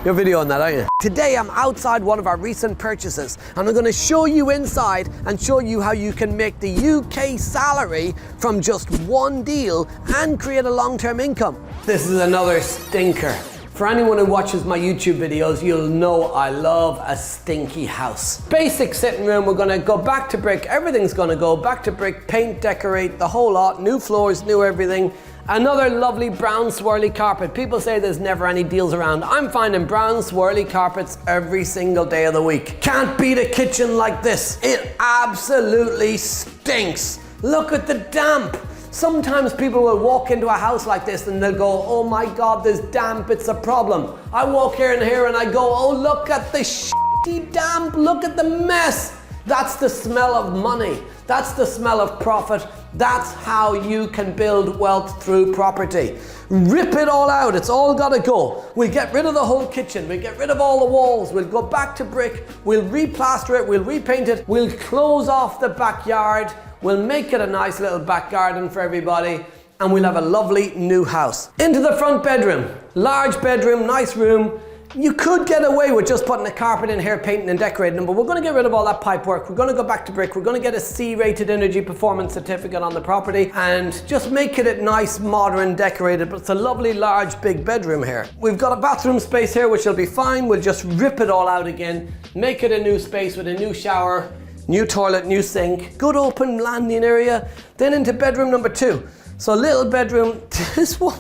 You're videoing that, aren't you? Today I'm outside one of our recent purchases and I'm going to show you inside and show you how you can make the UK salary from just one deal and create a long-term income. This is another stinker. For anyone who watches my YouTube videos, you'll know I love a stinky house. Basic sitting room, we're gonna go back to brick. Everything's gonna go back to brick, paint, decorate, the whole lot, new floors, new everything. Another lovely brown swirly carpet. People say there's never any deals around. I'm finding brown swirly carpets every single day of the week. Can't beat a kitchen like this. It absolutely stinks. Look at the damp. Sometimes people will walk into a house like this and they'll go, oh my God, there's damp, it's a problem. I walk here and I go, oh look at the shitty damp, look at the mess. That's the smell of money. That's the smell of profit. That's how you can build wealth through property. Rip it all out, it's all gotta go. We'll get rid of the whole kitchen, we'll get rid of all the walls, we'll go back to brick, we'll replaster it, we'll repaint it, we'll close off the backyard, we'll make it a nice little back garden for everybody, and we'll have a lovely new house. Into the front bedroom. Large bedroom, nice room. You could get away with just putting a carpet in here, painting and decorating them, but we're going to get rid of all that pipe work. We're going to go back to brick. We're going to get a C-rated energy performance certificate on the property and just make it nice, modern, decorated, but it's a lovely, large, big bedroom here. We've got a bathroom space here, which will be fine. We'll just rip it all out again, make it a new space with a new shower, new toilet, new sink, good open landing area, then into bedroom number 2. So little bedroom, this one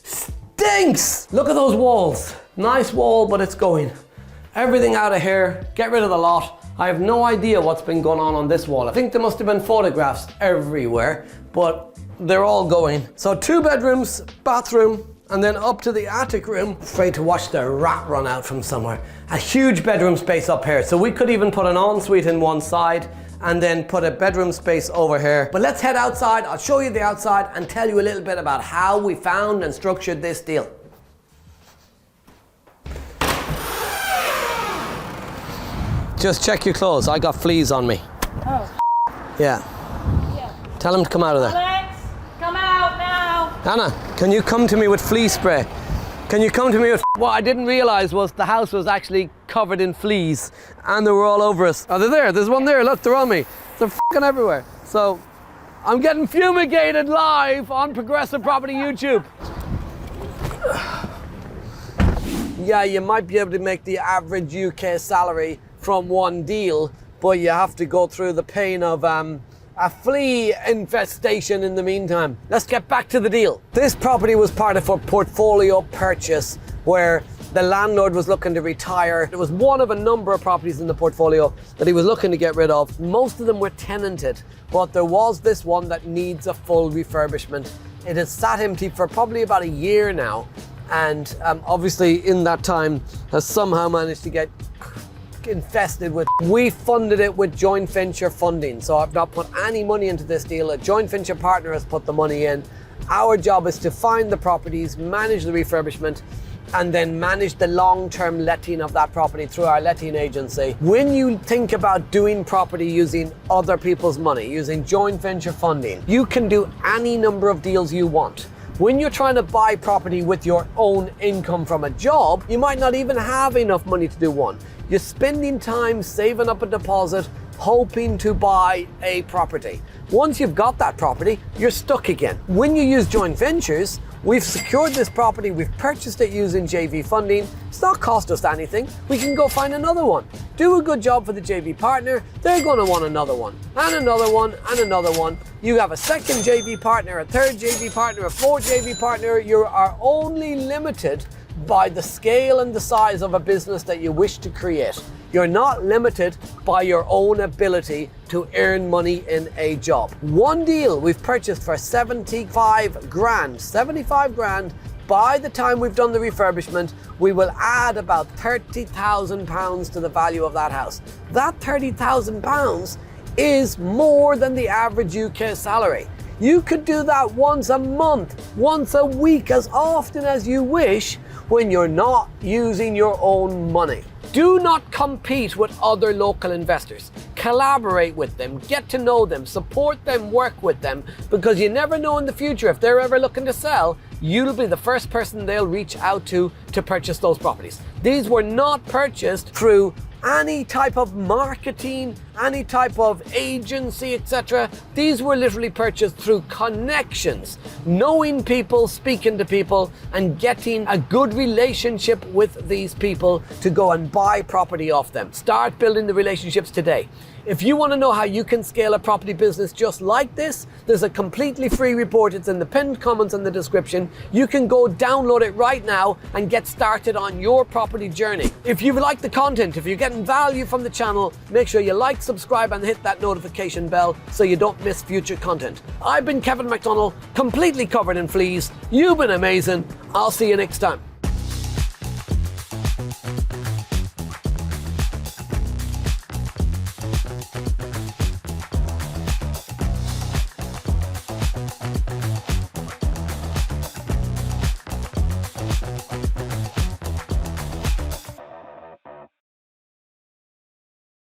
stinks! Look at those walls. Nice wall, but it's going. Everything out of here, get rid of the lot. I have no idea what's been going on this wall. I think there must have been photographs everywhere, but they're all going. So 2 bedrooms, bathroom, and then up to the attic room. Afraid to watch the rat run out from somewhere. A huge bedroom space up here. So we could even put an ensuite in one side and then put a bedroom space over here. But let's head outside. I'll show you the outside and tell you a little bit about how we found and structured this deal. Just check your clothes. I got fleas on me. Oh. Yeah. Tell them to come out of there. Alex, come out now. Anna, can you come to me with flea spray? Can you come to me with... What I didn't realize was the house was actually covered in fleas and they were all over us. Oh, they're there. There's one there. Look, they're on me. They're fucking everywhere. So I'm getting fumigated live on Progressive Property YouTube. Yeah, you might be able to make the average UK salary from one deal, but you have to go through the pain of a flea infestation in the meantime. Let's get back to the deal. This property was part of a portfolio purchase where the landlord was looking to retire. It was one of a number of properties in the portfolio that he was looking to get rid of. Most of them were tenanted, but there was this one that needs a full refurbishment. It has sat empty for probably about a year now, and obviously in that time has somehow managed to get infested with. We funded it with joint venture funding, so I've not put any money into this deal. A joint venture partner has put the money in. Our job is to find the properties, manage the refurbishment, and then manage the long-term letting of that property through our letting agency. When you think about doing property using other people's money, using joint venture funding, you can do any number of deals you want. When you're trying to buy property with your own income from a job, you might not even have enough money to do one. You're spending time saving up a deposit, hoping to buy a property. Once you've got that property, you're stuck again. When you use joint ventures, we've secured this property, we've purchased it using JV funding. It's not cost us anything. We can go find another one. Do a good job for the JV partner, they're gonna want another one, and another one, and another one. You have a second JV partner, a third JV partner, a fourth JV partner. You are only limited by the scale and the size of a business that you wish to create. You're not limited by your own ability to earn money in a job. One deal we've purchased for 75 grand. 75 grand. By the time we've done the refurbishment, we will add about £30,000 to the value of that house. That £30,000 is more than the average UK salary. You could do that once a month, once a week, as often as you wish, when you're not using your own money. Do not compete with other local investors. Collaborate with them, get to know them, support them, work with them, because you never know in the future if they're ever looking to sell, you'll be the first person they'll reach out to purchase those properties. These were not purchased through any type of marketing, any type of agency, etc. These were literally purchased through connections, knowing people, speaking to people, and getting a good relationship with these people to go and buy property off them. Start building the relationships today. If you want to know how you can scale a property business just like this, there's a completely free report. It's in the pinned comments in the description. You can go download it right now and get started on your property journey. If you like the content, if you're getting value from the channel, make sure you like, subscribe, and hit that notification bell so you don't miss future content. I've been Kevin McDonald, completely covered in fleas. You've been amazing. I'll see you next time.